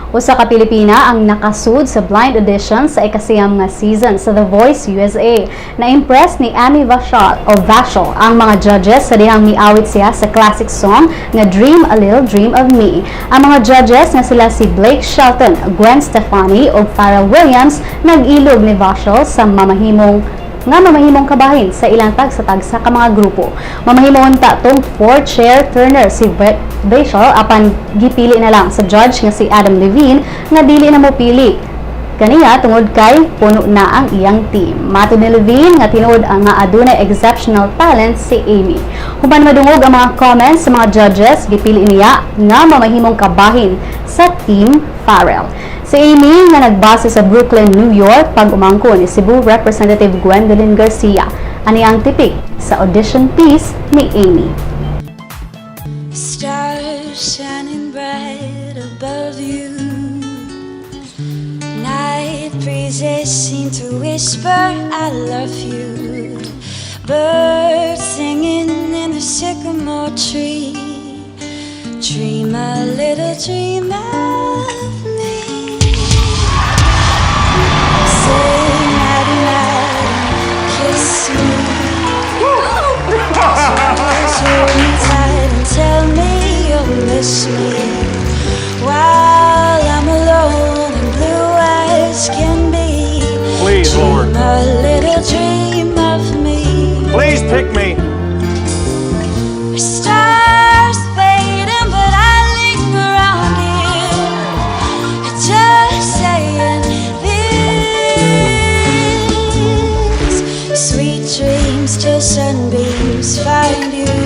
Usa ka Pilipina ang nakasud sa blind audition sa ikasiyam nga season sa The Voice USA. Na-impress ni Ania Vachel ang mga judges sa dihang miawit siya sa classic song nga Dream a Little Dream of Me. Ang mga judges nga sila si Blake Shelton, Gwen Stefani ug Pharrell Williams nag-ilog ni Vachel sa mamahimong kabahin sa ilang tagsa-tagsa ka mga grupo. Mamahimong tong 4-chair turner si Vachel apan gipili na lang sa judge nga si Adam Levine nga dili na mo pili. Kaniya tungod kay puno na ang iyang team. Matud ni Levine nga tinuod ang nga adunay exceptional talent si Amy. Human madungog ang mga comments sa mga judges, gipili niya nga mamahimong kabahin sa Team Pharrell. Si Amy nga nagbase sa Brooklyn, New York pag umangko ni Cebu Representative Gwendolyn Garcia. Ani ang tipik sa audition piece ni Amy. Stars shining bright above you. Night breezes seem to whisper I love you. Birds singing in the sycamore tree. Dream a little dream of me. Say night night, kiss me. Hold me tight and tell me you'll miss me. While I'm alone and blue as can be. Please, Lord. Dream a little dream of me. Please pick me. Stars fading, but I linger around here. Just saying this. Sweet dreams till sunbeams find you.